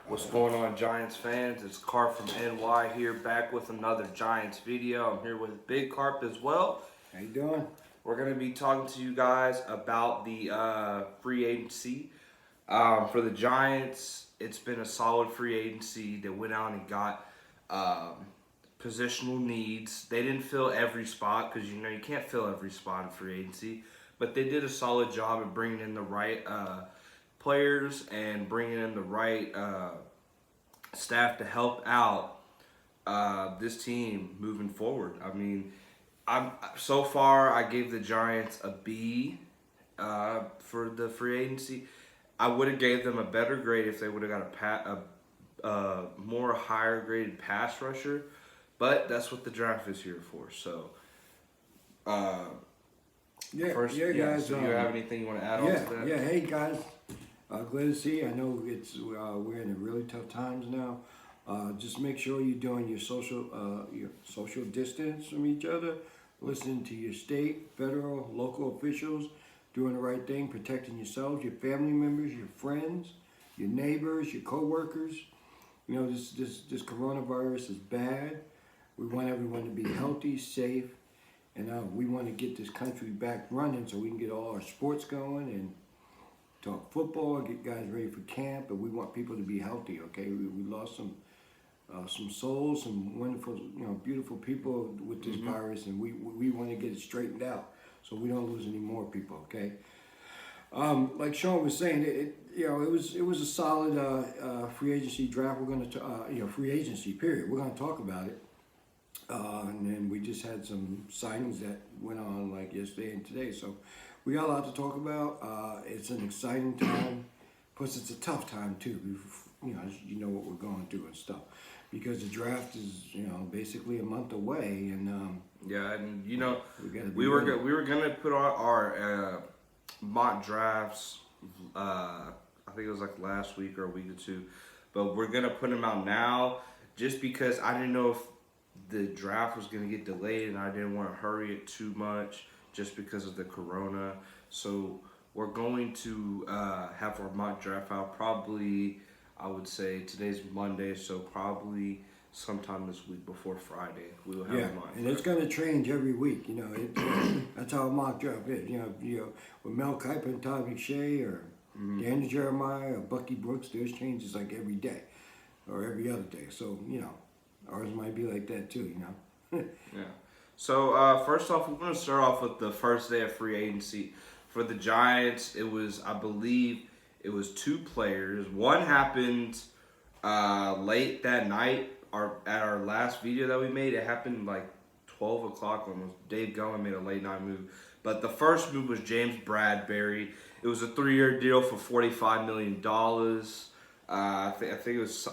What's going on, Giants fans? It's Carp from NY here, back with another Giants video. I'm here with Big Carp as well. How you doing? We're going to be talking to you guys about the free agency. For the Giants, it's been a solid free agency. They went out and got positional needs. They didn't fill every spot because, you can't fill every spot in free agency. But they did a solid job of bringing in the right players and bringing in the right staff to help out this team moving forward. I mean, so far I gave the Giants a B for the free agency. I would have gave them a better grade if they would have got a more higher graded pass rusher, but that's what the draft is here for. So, guys. So you have anything you want to add on to that? Yeah. Hey, guys. Glad to see you. I know we're in really tough times now. Just make sure you're doing your social distance from each other, listening to your state, federal, local officials, doing the right thing, protecting yourselves, your family members, your friends, your neighbors, your co-workers. This coronavirus is bad. We want everyone to be healthy, safe, and we want to get this country back running so we can get all our sports going and talk football, get guys ready for camp, and we want people to be healthy. Okay, we lost some souls, some wonderful, beautiful people with this virus, and we want to get it straightened out so we don't lose any more people. Okay, like Sean was saying, it was a solid free agency draft. We're going to free agency period. We're going to talk about it, and then we just had some signings that went on like yesterday and today. So we got a lot to talk about. It's an exciting time. Plus, it's a tough time too. You know what we're going through and stuff, because the draft is basically a month away, and we were gonna put on our mock drafts. I think it was like last week or a week or two, but we're gonna put them out now just because I didn't know if the draft was gonna get delayed, and I didn't want to hurry it too much just because of the corona. So we're going to have our mock draft out probably, I would say today's Monday, so probably sometime this week before Friday we will have a mock. And it's going to change every week. That's how a mock draft is. With Mel Kiper and Todd McShay or Daniel Jeremiah or Bucky Brooks, there's changes like every day or every other day. So ours might be like that too. Yeah. So first off, we're going to start off with the first day of free agency. For the Giants, I believe it was two players. One happened late that night at our last video that we made. It happened like 12 o'clock almost. Dave Gellman made a late night move. But the first move was James Bradberry. It was a 3-year deal for $45 million. I think it was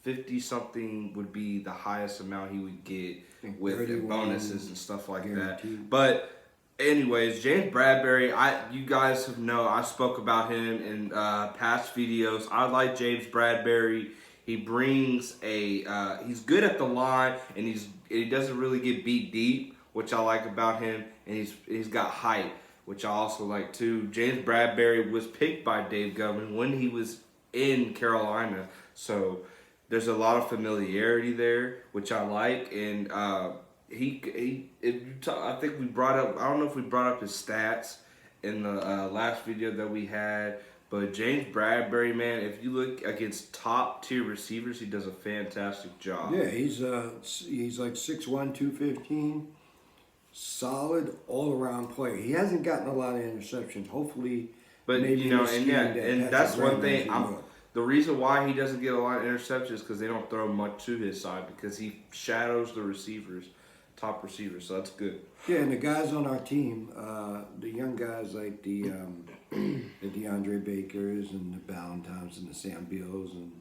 50-something would be the highest amount he would get with bonuses and stuff like guaranteed. That. But anyways, James Bradberry, you guys know I spoke about him in past videos. I like James Bradberry. He brings he's good at the line, and he doesn't really get beat deep, which I like about him, and he's got height, which I also like too. James Bradberry was picked by Dave Gellman when he was in Carolina, so there's a lot of familiarity there, which I like, and I think we brought up, I don't know if we brought up his stats in the last video that we had, but James Bradberry, man, if you look against top tier receivers, he does a fantastic job. Yeah, he's like 6'1", 215, solid all around player. He hasn't gotten a lot of interceptions. Hopefully, but and that's one thing. The reason why he doesn't get a lot of interceptions is because they don't throw much to his side, because he shadows the receivers, top receivers, so that's good. Yeah, and the guys on our team, the young guys like the DeAndre Bakers and the Valentines and the Sam Beals, and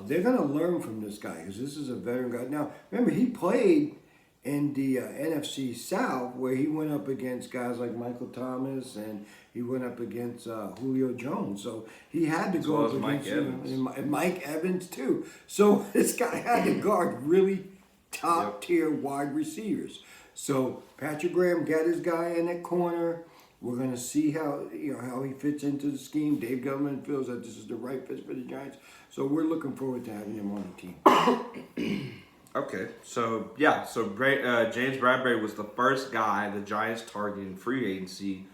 they're going to learn from this guy, because this is a veteran guy. Now, remember, he played in the NFC South, where he went up against guys like Michael Thomas, and he went up against Julio Jones. So he had to go up against and Mike Evans too. So this guy had to guard really top tier wide receivers. So Patrick Graham got his guy in that corner. We're going to see how how he fits into the scheme. Dave Gettleman feels that this is the right fit for the Giants, so we're looking forward to having him on the team. Okay, so yeah, so James Bradbury was the first guy the Giants targeted in free agency.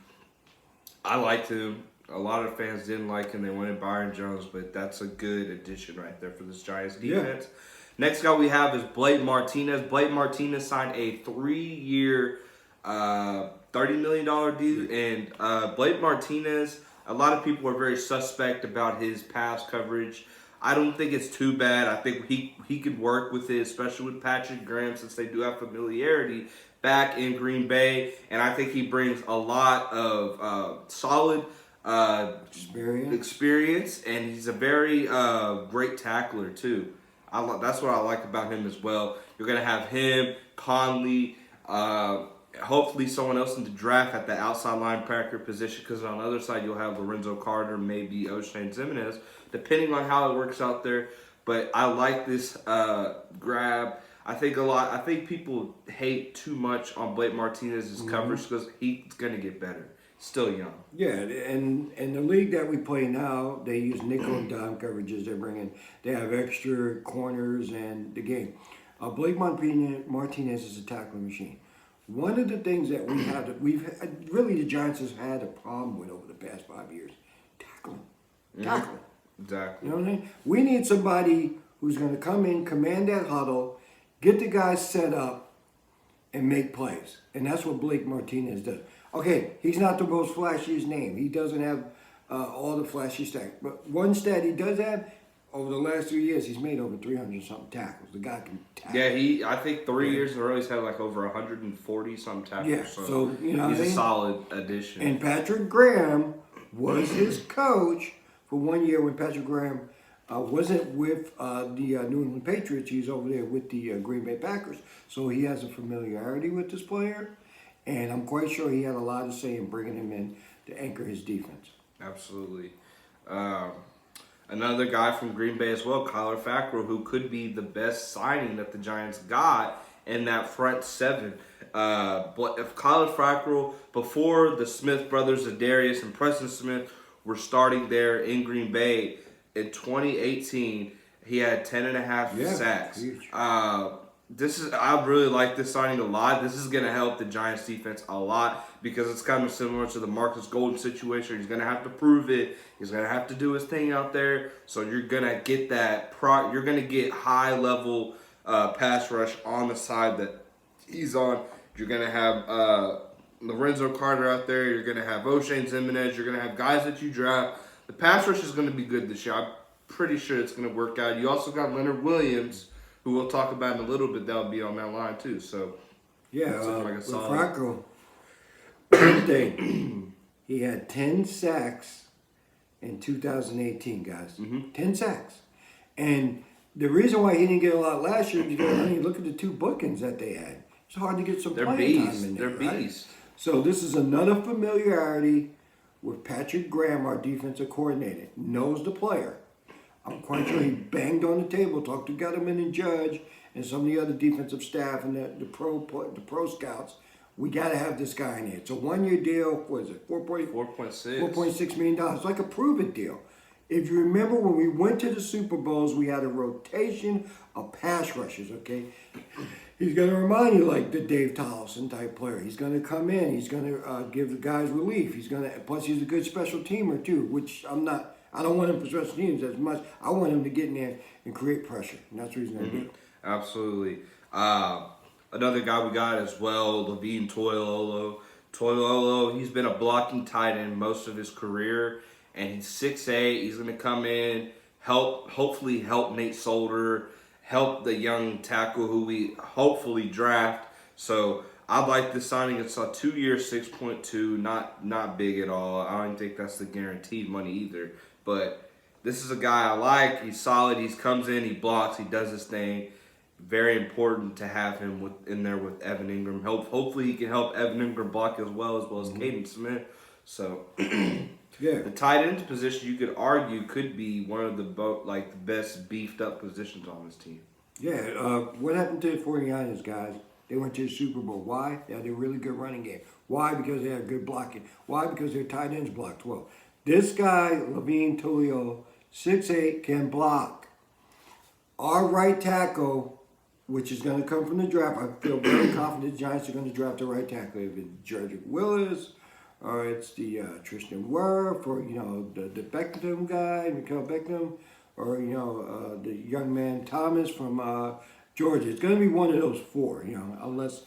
I liked him. A lot of fans didn't like him. They wanted Byron Jones, but that's a good addition right there for this Giants defense. Yeah. Next guy we have is Blake Martinez. Blake Martinez signed a 3-year, $30 million deal. And Blake Martinez, a lot of people are very suspect about his pass coverage. I don't think it's too bad. I think he could work with it, especially with Patrick Graham, since they do have familiarity back in Green Bay. And I think he brings a lot of solid experience, and he's a very great tackler too. That's what I like about him as well. You're gonna have him, Conley, hopefully someone else in the draft at the outside linebacker position. Because on the other side you'll have Lorenzo Carter, maybe Oshane Ximines, depending on how it works out there. But I like this grab. I think people hate too much on Blake Martinez's coverage because he's gonna get better. Still young. Yeah, and the league that we play now, they use nickel and dime coverages. They have extra corners and the game. Blake Martinez is a tackling machine. One of the things that the Giants has had a problem with over the past 5 years, tackling. Tackling. Exactly. You know what I mean? We need somebody who's going to come in, command that huddle, get the guys set up, and make plays. And that's what Blake Martinez does. Okay, he's not the most flashiest name. He doesn't have all the flashy stats. But one stat he does have, over the last 3 years, he's made over 300-something tackles. The guy can tackle. Yeah, I think 3 years in a row he's had like over 140-something tackles. Yeah, so he's a solid addition. And Patrick Graham was his coach for 1 year when Patrick Graham wasn't with the New England Patriots. He's over there with the Green Bay Packers. So he has a familiarity with this player. And I'm quite sure he had a lot to say in bringing him in to anchor his defense. Absolutely. Another guy from Green Bay as well, Kyler Fackrell, who could be the best signing that the Giants got in that front seven. But if Kyler Fackrell, before the Smith brothers, Adarius and Preston Smith, were starting there in Green Bay in 2018, he had 10.5 sacks. I really like this signing a lot. This is going to help the Giants defense a lot because it's kind of similar to the Marcus Golden situation. He's going to have to prove it. He's going to have to do his thing out there. So you're going to get you're going to get high level pass rush on the side that he's on. You're going to have Lorenzo Carter out there. You're going to have Oshane Ximines. You're going to have guys that you draft. The pass rush is going to be good this year. I'm pretty sure it's going to work out. You also got Leonard Williams, who we'll talk about in a little bit. That'll be on that line too. So yeah, with Franco, same thing. He had 10 sacks in 2018, guys. 10 sacks, and the reason why he didn't get a lot last year is because look at the two bookings that they had. It's hard to get some playing time in there. They're beasts. Right? So this is another familiarity with Patrick Graham, our defensive coordinator, knows the player. I'm quite sure he banged on the table, talked to Gettleman and Judge and some of the other defensive staff and the pro scouts. We got to have this guy in here. It's a 1 year deal. What is it? $4.6 million. It's like a prove-it deal. If you remember when we went to the Super Bowls, we had a rotation of pass rushers, okay? He's going to remind you like the Dave Tollefson type player. He's going to come in. He's going to give the guys relief. Plus he's a good special teamer too, which I don't want him for special teams as much. I want him to get in there and create pressure. And that's what he's going to do. Absolutely. Another guy we got as well, Levine Toilolo. Toilolo, he's been a blocking tight end most of his career. And he's 6'8". He's going to come in, hopefully help Nate Solder, help the young tackle who we hopefully draft. So I like this signing. It's a 2 year, 6.2, not big at all. I don't think that's the guaranteed money either. But this is a guy I like. He's solid. He comes in, he blocks, he does his thing. Very important to have him in there with Evan Ingram. Hopefully he can help Evan Ingram block as well as Caden Smith. So the tight end position, you could argue, could be one of the best beefed up positions on this team. Yeah. What happened to the 49ers, guys? They went to the Super Bowl. Why? They had a really good running game. Why? Because they had good blocking. Why? Because their tight ends blocked well. This guy, Levine Toilolo, 6'8", can block. Our right tackle, which is going to come from the draft, I feel very confident the Giants are going to draft the right tackle. If it's Jedrick Willis, or it's the Tristan Wirth, or the Beckham guy, Mikael Beckham, or the young man Thomas from Georgia. It's going to be one of those four, unless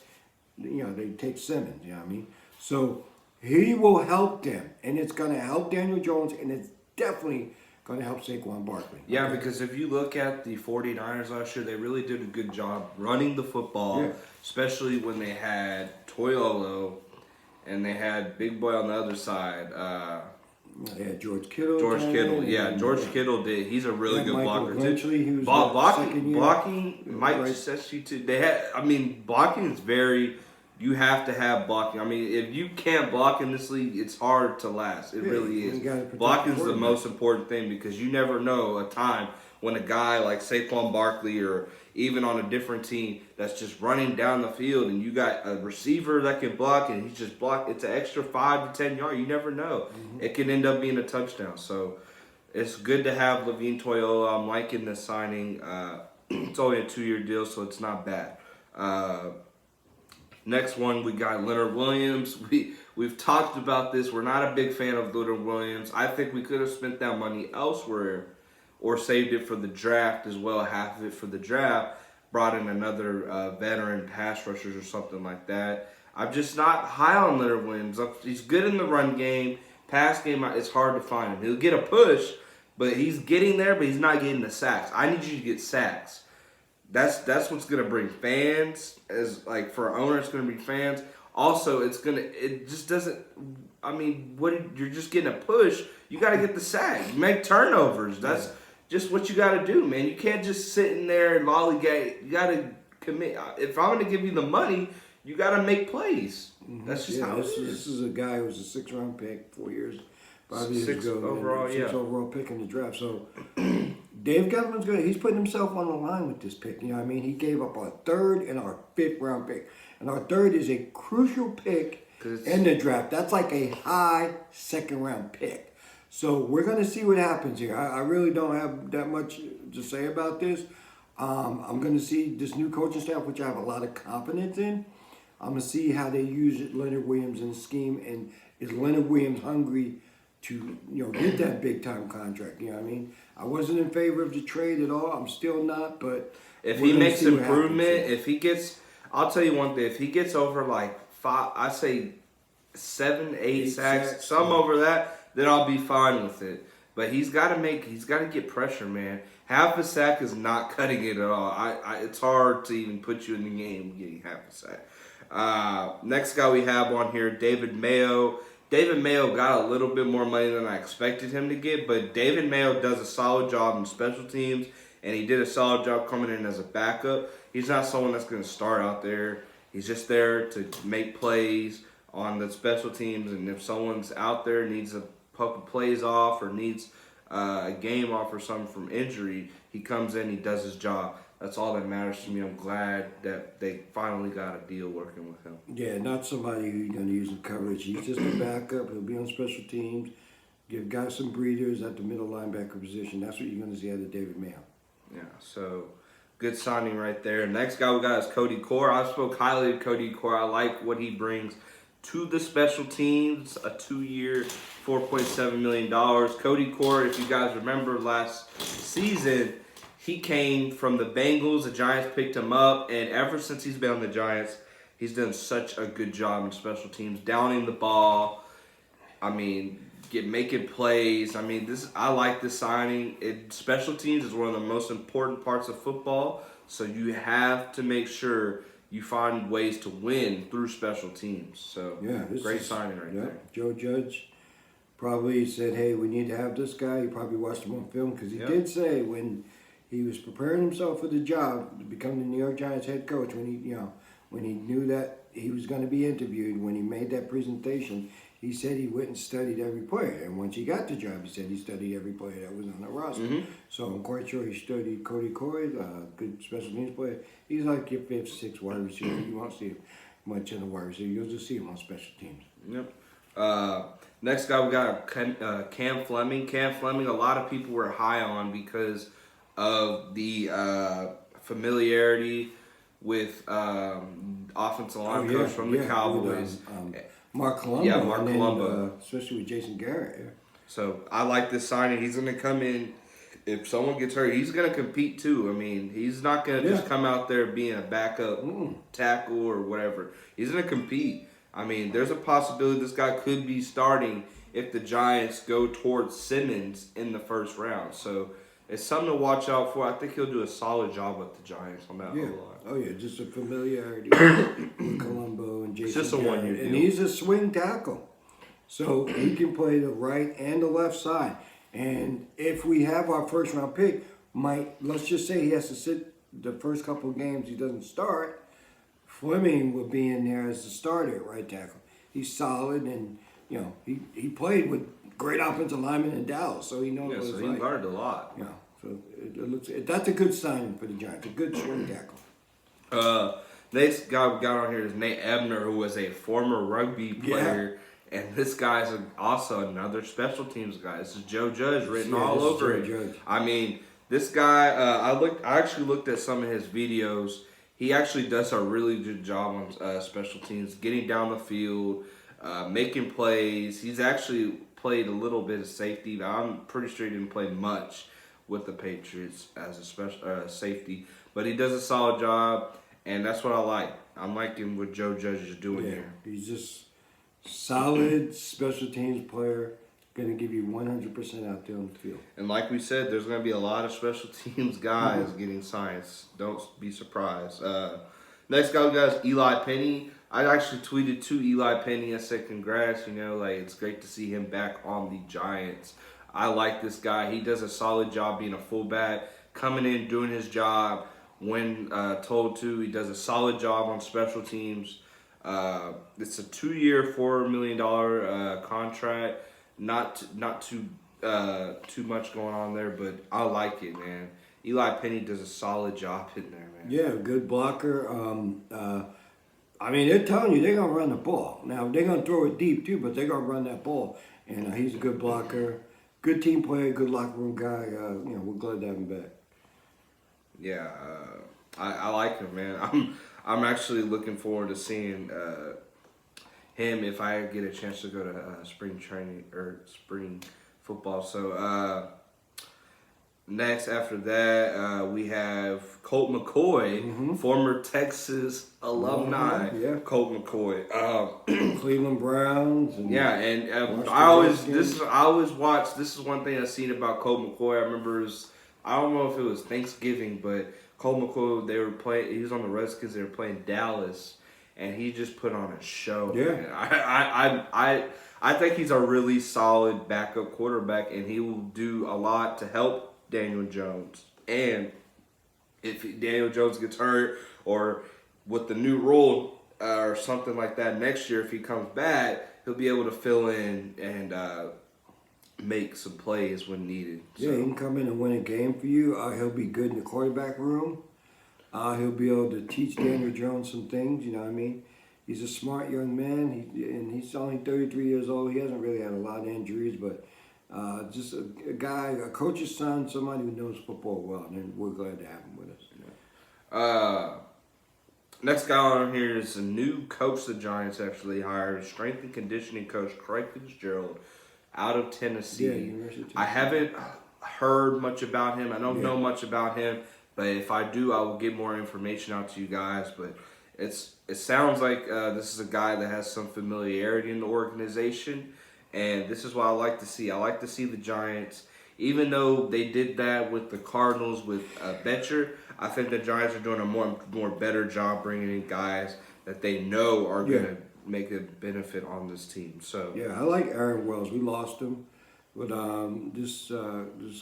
they take Simmons. You know what I mean? So he will help them, and it's going to help Daniel Jones, and it's definitely going to help Saquon Barkley. Yeah, because if you look at the 49ers last year, they really did a good job running the football, especially when they had Toilolo and they had Big Boy on the other side. They had George Kittle. George Kittle did. He's a really good blocker too. He was blocking. Mike Gesicki too. They had. I mean, blocking is very. You have to have blocking. I mean, if you can't block in this league, it's hard to last. It really is. Blocking is the most important thing because you never know a time when a guy like Saquon Barkley or even on a different team that's just running down the field and you got a receiver that can block and he's just blocked. It's an extra 5 to 10 yards. You never know. Mm-hmm. It can end up being a touchdown. So it's good to have Levine Toilolo. I'm liking the signing. It's only a 2-year deal, so it's not bad. Next one, we got Leonard Williams. We've talked about this. We're not a big fan of Leonard Williams. I think we could have spent that money elsewhere or saved it for the draft as well, half of it for the draft, brought in another veteran pass rushers or something like that. I'm just not high on Leonard Williams. He's good in the run game. Pass game, it's hard to find him. He'll get a push, but he's getting there, but he's not getting the sacks. I need you to get sacks. That's what's gonna bring fans. As like for our owner, it's gonna bring fans. Also, it just doesn't. I mean, you're just getting a push. You got to get the sack. You make turnovers. That's just what you got to do, man. You can't just sit in there and lollygag. You got to commit. If I'm gonna give you the money, you got to make plays. Mm-hmm. That's just how it is. This is a guy who was a 6th-round pick 4 years, 5 years six ago. Overall, six overall pick in the draft. So Dave Gettleman's good. He's putting himself on the line with this pick. You know what I mean? He gave up our 3rd and our 5th-round pick. And our 3rd is a crucial pick in the draft. That's like a high 2nd-round pick. So we're going to see what happens here. I really don't have that much to say about this. I'm going to see this new coaching staff, which I have a lot of confidence in. I'm going to see how they use Leonard Williams in the scheme. And is Leonard Williams hungry to get that big-time contract? You know what I mean? I wasn't in favor of the trade at all. I'm still not. But if he makes improvement, if he gets... I'll tell you one thing. If he gets over like 5, I say 7, 8 sacks, some over that, then I'll be fine with it. But he's got to get pressure, man. Half a sack is not cutting it at all. It's hard to even put you in the game getting half a sack. Next guy we have on here, David Mayo. David Mayo got a little bit more money than I expected him to get, but David Mayo does a solid job in special teams, and he did a solid job coming in as a backup. He's not someone that's going to start out there. He's just there to make plays on the special teams. And if someone's out there needs a couple plays off or needs a game off or something from injury, he comes in, he does his job. That's all that matters to me. I'm glad that they finally got a deal working with him. Yeah, not somebody who you're going to use in coverage. He's just a backup. He'll be on special teams. Give guys some breathers at the middle linebacker position. That's what you're going to see out of David Mayo. Yeah, so... good signing right there. Next guy we got is Cody Core. I spoke highly of Cody Core. I like what he brings to the special teams. A 2-year, $4.7 million. Cody Core, if you guys remember last season, he came from the Bengals. The Giants picked him up, and ever since he's been on the Giants, he's done such a good job in special teams, downing the ball. I mean, making plays. I mean, I like this signing. Special teams is one of the most important parts of football, so you have to make sure you find ways to win through special teams. So, great signing right there. Joe Judge probably said, hey, we need to have this guy. He probably watched him on film because he did say when he was preparing himself for the job to become the New York Giants head coach, when he knew that he was going to be interviewed, when he made that presentation, he said he went and studied every player. And once he got the job, he said he studied every player that was on the roster. So I'm quite sure he studied Cody Coy, good special teams player. He's like your fifth, sixth wide receiver. You won't see him much in the wide receiver. You'll just see him on special teams. Yep. Next guy, we got Cam Fleming. Cam Fleming, a lot of people were high on because of the familiarity with offensive line coach from the Cowboys. Mark Colombo. Yeah, Mark Colombo. Especially with Jason Garrett. Yeah. So I like this signing. He's going to come in. If someone gets hurt, he's going to compete too. I mean, he's not going to just come out there being a backup tackle or whatever. He's going to compete. I mean, there's a possibility this guy could be starting if the Giants go towards Simmons in the first round. So it's something to watch out for. I think he'll do a solid job with the Giants on that line. Oh, yeah, just a familiarity with Colombo and Jason It's just a one-year deal. And he's a swing tackle. So he can play the right and the left side. And if we have our first-round pick, let's just say he has to sit the first couple of games he doesn't start, Fleming will be in there as the starter at right tackle. He's solid, and he played with great offensive linemen in Dallas, so he knows what it's like. He learned a lot. Yeah, so that's a good signing for the Giants, a good swing tackle. Next guy we got on here is Nate Ebner, who was a former rugby player, and this guy's also another special teams guy. This is Joe Judge written all over it. I mean, this guy, I actually looked at some of his videos. He actually does a really good job on special teams, getting down the field, making plays. He's actually played a little bit of safety, but I'm pretty sure he didn't play much with the Patriots as a special safety. But he does a solid job, and that's what I like. I'm liking what Joe Judge is doing here. He's just solid special teams player, going to give you 100% out there on the field. And like we said, there's going to be a lot of special teams guys getting signed. Don't be surprised. Next guy we got is Eli Penny. I actually tweeted to Eli Penny. I said, congrats. It's great to see him back on the Giants. I like this guy. He does a solid job being a fullback, coming in, doing his job when told to. He does a solid job on special teams. It's a 2-year, $4 million contract. Not too much going on there, but I like it, man. Eli Penny does a solid job in there, man. Yeah, good blocker. I mean, they're telling you they're going to run the ball. Now, they're going to throw it deep, too, but they're going to run that ball. And he's a good blocker, good team player, good locker room guy. We're glad to have him back. Yeah, I like him, man. I'm actually looking forward to seeing him if I get a chance to go to spring training or spring football. So next after that, we have Colt McCoy, former Texas alumni. Colt McCoy, Cleveland Browns. And I always watch. This is one thing I've seen about Colt McCoy. I remember I don't know if it was Thanksgiving, but Colt McCoy, they were playing. He was on the Redskins. They were playing Dallas. And he just put on a show. Yeah, man. I think he's a really solid backup quarterback, and he will do a lot to help Daniel Jones. And if Daniel Jones gets hurt, or with the new rule or something like that next year, if he comes back, he'll be able to fill in and make some plays when needed. Yeah, he can come in and win a game for you. He'll be good in the quarterback room. He'll be able to teach Daniel Jones some things, you know what I mean? He's a smart young man, and he's only 33 years old. He hasn't really had a lot of injuries, but just a guy, a coach's son, somebody who knows football well, and we're glad to have him with us. Next guy on here is a new coach the Giants actually hired, strength and conditioning coach Craig Fitzgerald out of Tennessee. Yeah, University of Tennessee. I haven't heard much about him. I don't know much about him. But if I do, I will get more information out to you guys. But it sounds like this is a guy that has some familiarity in the organization. And this is what I like to see. I like to see the Giants, even though they did that with the Cardinals with Betcher, I think the Giants are doing a more better job bringing in guys that they know are going to make a benefit on this team. So yeah, I like Aaron Wells. We lost him. But this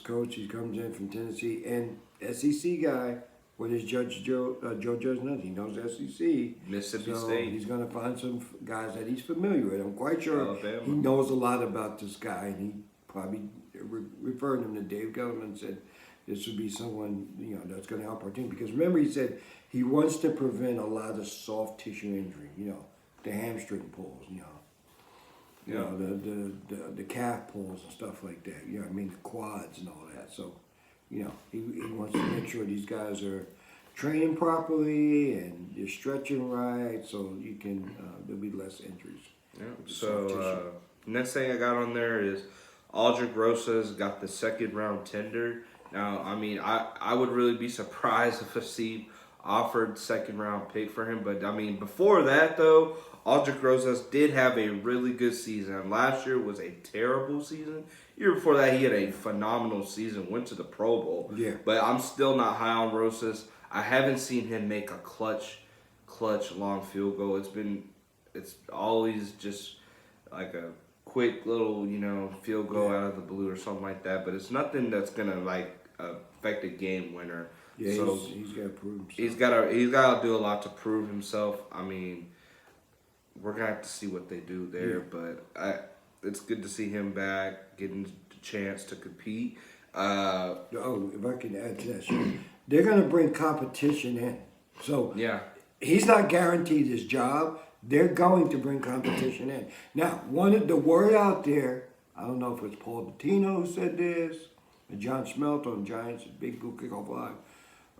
coach, he comes in from Tennessee, and SEC guy, what is Joe Judge knows? He knows SEC. Mississippi So State. he's going to find some guys that he's familiar with. I'm quite sure Alabama. he knows a lot about this guy, and he probably referred him to Dave Gettleman and said this would be someone that's going to help our team. Because remember, he said he wants to prevent a lot of soft tissue injury. The hamstring pulls. The calf pulls and stuff like that. The quads and all that. So, he wants to make sure these guys are training properly and you're stretching right, so you can there'll be less injuries. Yeah. So next thing I got on there is Aldrick Rosas got the 2nd round tender. Now, I would really be surprised if a Steve offered 2nd round pick for him, but before that though, Aldrick Rosas did have a really good season. Last year was a terrible season. Year before that, he had a phenomenal season. Went to the Pro Bowl. Yeah. But I'm still not high on Rosas. I haven't seen him make a clutch long field goal. It's always just like a quick little field goal out of the blue or something like that. But it's nothing that's gonna affect a game winner. Yeah, so he's got to prove himself. He's got to do a lot to prove himself. We're gonna have to see what they do there, but it's good to see him back, getting the chance to compete. If I can add to that, sure. They're going to bring competition in. So Yeah. he's not guaranteed his job. They're going to bring competition in. Now, the word out there, I don't know if it's Paul Dottino who said this, or John Schmelter on Giants, Big Blue Kickoff Live,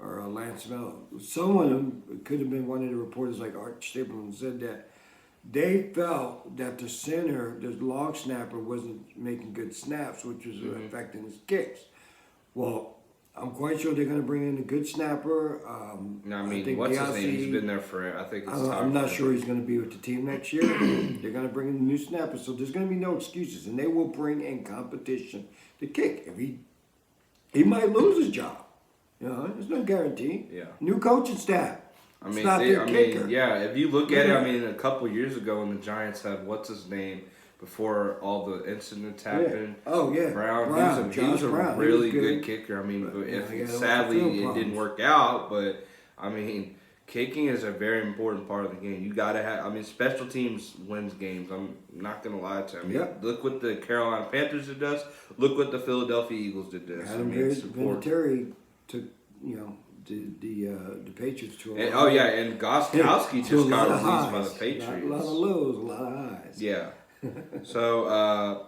or Lance Smelter. Someone, it could have been one of the reporters like Art Stapleton, said that they felt that the center, the long snapper, wasn't making good snaps, which was affecting his kicks. Well, I'm quite sure they're going to bring in a good snapper. What's his name? He's been there for, I think it's time. I'm not sure he's going to be with the team next year. They're going to bring in a new snapper, so there's going to be no excuses, and they will bring in competition to kick. If he might lose his job. There's no guarantee. Yeah. New coaching staff. It's not their kicker. If you look at it, a couple years ago when the Giants had what's his name before all the incidents happened. Yeah. Oh yeah, Brown. He was a really good kicker. Sadly it didn't work out, but kicking is a very important part of the game. You gotta have. Special teams wins games. I'm not gonna lie to you. Look what the Carolina Panthers did us. Look what the Philadelphia Eagles did us. Adam Vinatieri took the Patriots to and Gostkowski just got released by the Patriots. A lot of lows, a lot of highs. Yeah. So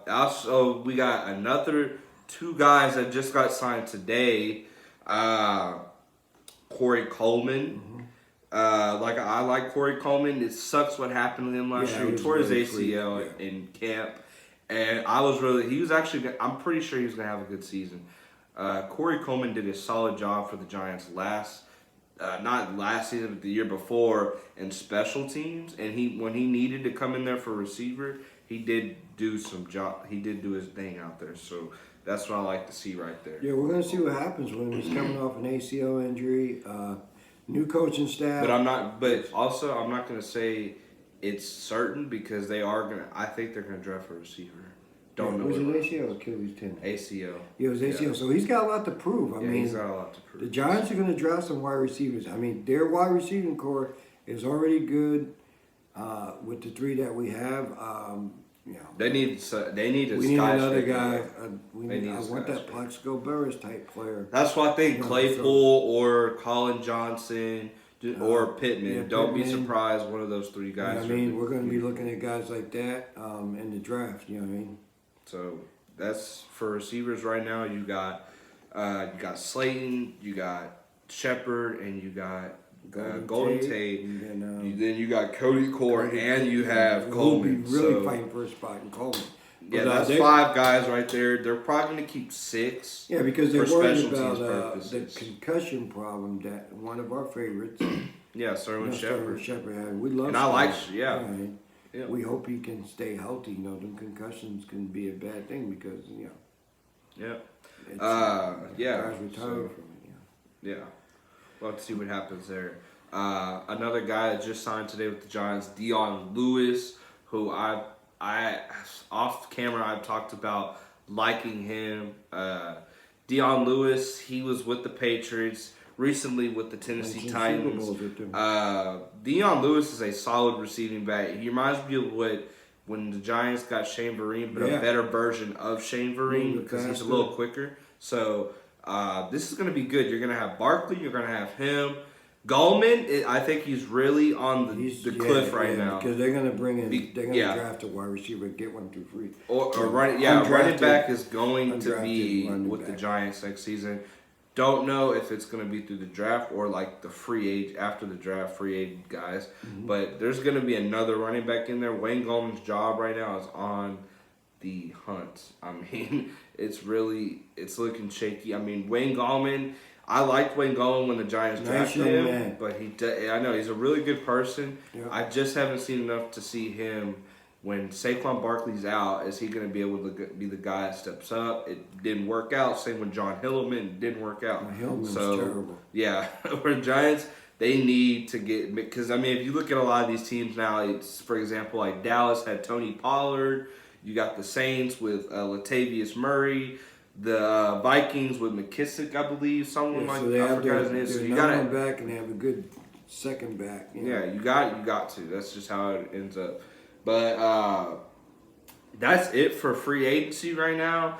also we got another 2 guys that just got signed today. Corey Coleman. I like Corey Coleman. It sucks what happened to him last year. He tore his ACL in camp, and I'm pretty sure he was gonna have a good season. Corey Coleman did a solid job for the Giants not last season, but the year before in special teams. And when he needed to come in there for receiver, he did do some job. He did do his thing out there. So that's what I like to see right there. Yeah, we're gonna see what happens when he's coming off an ACL injury. New coaching staff. But I'm not gonna say it's certain because they are gonna. I think they're gonna draft a receiver. Don't know. Was it ACL or Achilles tendon? ACL. Yeah, it was ACL. Yeah. So he's got a lot to prove. He's got a lot to prove. The Giants are going to draft some wide receivers. Their wide receiving core is already good with the 3 that we have. They need another guy. I want that Plaxico Burress type player. That's why I think Claypool or Colin Johnson or Pittman. Yeah, don't be surprised one of those 3 guys. We're going to be looking at guys like that in the draft. You know what I mean? So that's for receivers right now. You got Slayton, you got Shepard, and you got Golden Tate. And then you got Cody Core, and you have Coleman. We'll be really fighting for a spot in Coleman. Yeah, that's 5 guys right there. They're probably going to keep 6. Yeah, because they're worried about the concussion problem that one of our favorites. Yeah, Sterling Shepard. We love. And I like. Yeah. We hope he can stay healthy. Them concussions can be a bad thing because Yeah. Guys retired from it. Yeah. We'll have to see what happens there. Another guy that just signed today with the Giants, Dion Lewis, who I off camera I've talked about liking him. Dion Lewis, he was with the Patriots. recently with the Tennessee Titans. With them. Deion Lewis is a solid receiving back. He reminds me of when the Giants got Shane Vereen, but a better version of Shane Vereen because he's a little quicker. So this is going to be good. You're going to have Barkley. You're going to have him. Gallman, I think he's really on the cliff right now because they're going to bring in. They're going to draft a wide receiver, get one through free. Or running back is going to be with the Giants next season. Don't know if it's going to be through the draft or like the free agent after the draft, free agent guys. Mm-hmm. But there's going to be another running back in there. Wayne Gallman's job right now is on the hunt. I mean, it's looking shaky. I mean, Wayne Gallman. I liked Wayne Gallman when the Giants drafted him, man. But I know he's a really good person. Yeah. I just haven't seen enough to see him. When Saquon Barkley's out, is he going to be able to be the guy that steps up? It didn't work out. Same with John Hillman. It didn't work out. Hillman's terrible. Yeah, for the Giants, they need to get – because, I mean, if you look at a lot of these teams now, it's, for example, like Dallas had Tony Pollard. You got the Saints with Latavius Murray. The Vikings with McKissick, I believe. Someone like that. I forgot his name. So you got one back and they have a good second back. You know? Yeah, you got to. That's just how it ends up. But that's it for free agency right now.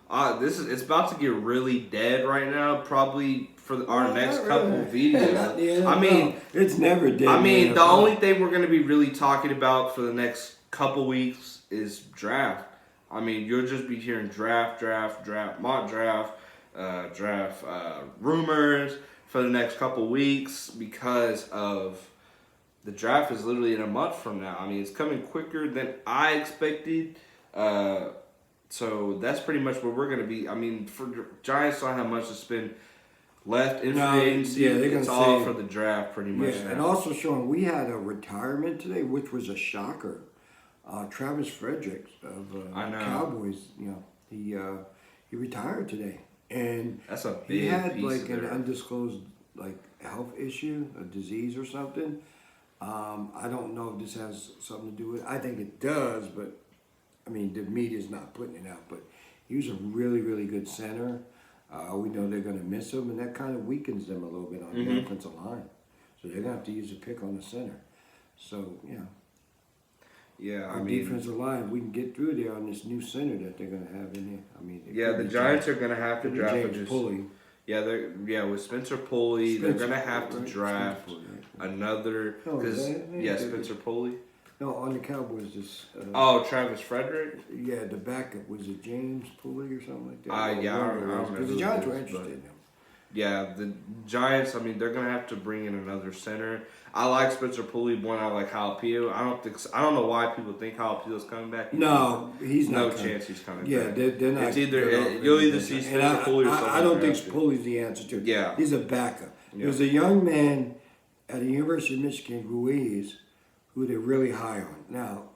It's about to get really dead right now. Probably for our next couple videos. I mean, it's never dead. I mean, the only thing we're going to be really talking about for the next couple weeks is draft. I mean, you'll just be hearing draft, mock draft, rumors for the next couple weeks because of. The draft is literally in a month from now. I mean, it's coming quicker than I expected. So that's pretty much where we're going to be. I mean, for Giants don't have much to spend left in free agency. Yeah, it's all for the draft pretty much. Yeah, and also, Sean, we had a retirement today, which was a shocker. Travis Fredericks of Cowboys, he retired today. And that's a big he had piece like an undisclosed health issue, a disease or something. I don't know if this has something to do with it. I think it does, but I mean, the media's not putting it out. But he was a really, really good center. We know they're going to miss him, and that kind of weakens them a little bit on the offensive line. So they're going to have to use a pick on the center. So, our defensive line, we can get through there on this new center that they're going to have in there. I mean, the Giants are going to have to draft James Pulley. Yeah, with Spencer Pulley, they're going to have to draft another. Spencer Pulley. No, on the Cowboys, Travis Frederick? Yeah, the backup. Was it James Pulley or something like that? I don't remember. Because the Giants were interested in him. Yeah, the Giants, I mean, they're going to have to bring in another center. I like Spencer Pulley more than I like Jalapeno. I don't know why people think Jalapeo's coming back. No, he's not. No chance he's coming back. Yeah, they're not. It's you'll either see Spencer Pulley or something. I don't think Pulley's the answer to it. Yeah. He's a backup. Yeah. There's a young man at the University of Michigan, Ruiz, who they're really high on. Now,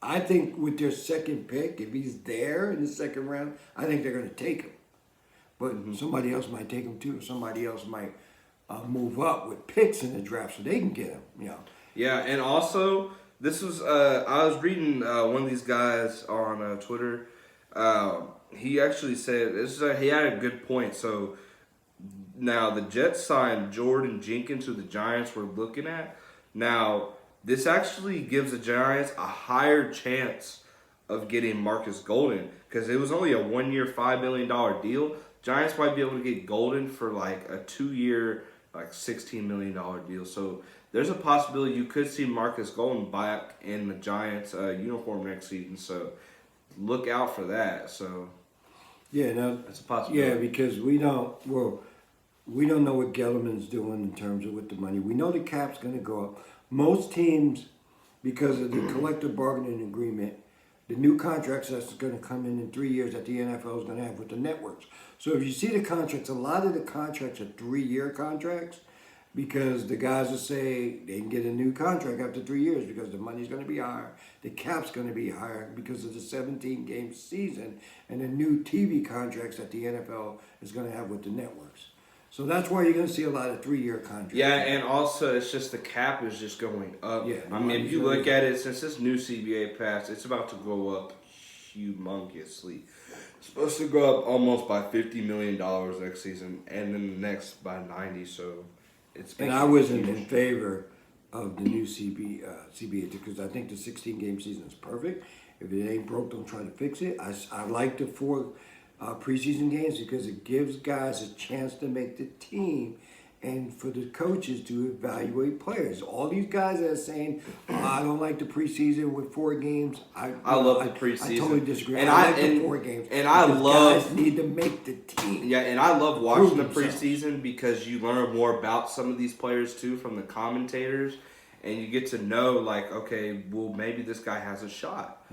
I think with their second pick, if he's there in the second round, I think they're going to take him. But somebody else might take him too. Somebody else might move up with picks in the draft so they can get him. Yeah, and also this was I was reading one of these guys on Twitter. He actually said he had a good point. So now the Jets signed Jordan Jenkins, who the Giants were looking at. Now this actually gives the Giants a higher chance of getting Marcus Golden because it was only a 1-year, $5 million deal. Giants might be able to get Golden for like a 2-year, like $16 million deal. So there's a possibility you could see Marcus Golden back in the Giants uniform next season. So look out for that. So that's a possibility. Yeah, because we don't know what Gellerman's doing in terms of with the money. We know the cap's going to go up. Most teams, because of the collective bargaining agreement, the new contracts that's going to come in 3 years that the NFL is going to have with the networks. So if you see the contracts, a lot of the contracts are 3-year contracts because the guys will say they can get a new contract after 3 years because the money's going to be higher. The cap's going to be higher because of the 17-game season and the new TV contracts that the NFL is going to have with the networks. So that's why you're going to see a lot of 3-year contracts. Yeah, and also it's just the cap is just going up. Yeah, I mean, if you look at it, since this new CBA passed, it's about to go up humongously. It's supposed to go up almost by $50 million next season, and then the next by 90. So it's And making I a wasn't huge- in favor of the new CBA because I think the 16-game season is perfect. If it ain't broke, don't try to fix it. I like the 4 preseason games because it gives guys a chance to make the team and for the coaches to evaluate players. All these guys that are saying, I don't like the preseason with 4 games. I love the preseason. I totally disagree. And I I- like the and- 4 games. and I because love- guys need to make the team. Yeah, and I love watching the Prove themselves. preseason because you learn more about some of these players too from the commentators, and you get to know like, okay, well maybe this guy has a shot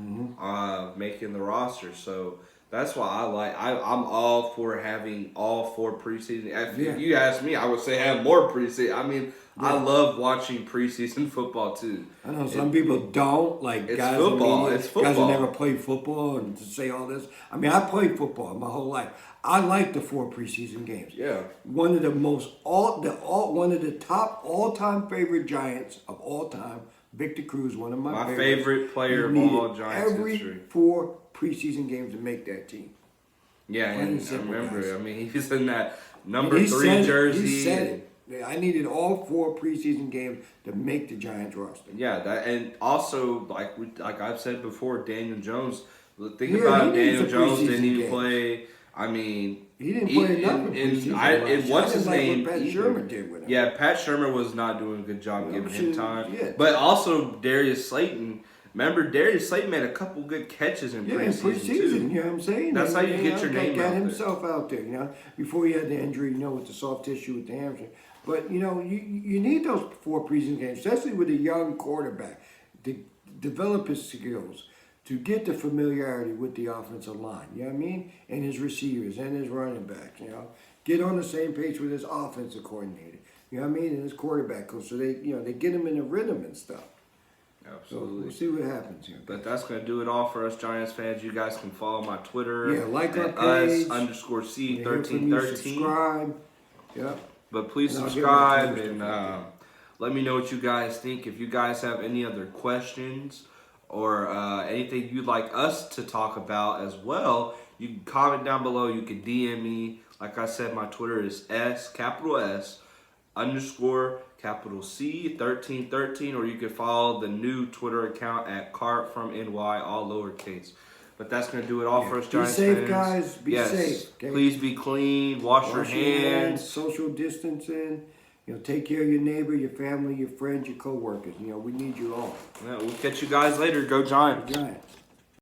making the roster. So that's why I'm all for having all 4 preseason. If you ask me, I would say have more preseason. I mean, I love watching preseason football too. I know some people don't like It's guys. football. In media, It's Guys football. who never played football and to say all this. I mean, I played football my whole life. I like the 4 preseason games. Yeah. One of the one of the top all-time favorite Giants of all time, Victor Cruz, one of my My favorites. favorite player He of all needed Giants every history. 4 preseason games to make that team. Yeah, Plain and and I simple, remember. guys. I mean, he was in that number And he 3 said it. jersey. He said it. Yeah, I needed all 4 preseason games to make the Giants roster. Yeah, that and also like I've said before, Daniel Jones. Think Yeah, about he needs Daniel the Jones preseason didn't even games. play. I mean, He didn't play enough in and preseason. and what's his I didn't name? like what Pat either. Shermer did with him. Yeah, Pat Shermer was not doing a good job Yeah, giving I'm him sure- time. yeah. But also Darius Slayton. Remember, Darius Slayton made a couple good catches in Yeah, in preseason, preseason, too. you know what I'm saying? That's how you And, get your name got out there. himself out there, you know, before he had the injury, you know, with the soft tissue with the hamstring. But, you know, you need those 4 preseason games, especially with a young quarterback, to develop his skills, to get the familiarity with the offensive line, you know what I mean? And his receivers and his running backs, you know. Get on the same page with his offensive coordinator, you know what I mean? And his quarterback coach, so they get him in a rhythm and stuff. So Absolutely. we'll see what happens here. But that's going to do it all for us Giants fans. You guys can follow my Twitter. Yeah, like our at page. us_C1313. Subscribe. Yeah. But please And I'll give subscribe it to and you. let me know what you guys think. If you guys have any other questions or anything you'd like us to talk about as well, you can comment down below. You can DM me. Like I said, my Twitter is S_C1313, or you can follow the new Twitter account at Cart from NY, all lowercase. But that's going to do it all for us, Be Giants safe, fans. guys. Be safe, okay? Please be clean. Wash your hands. Social distancing. You know, take care of your neighbor, your family, your friends, your co-workers. You know, we need you all. Yeah, we'll catch you guys later. Go Giants. Giants.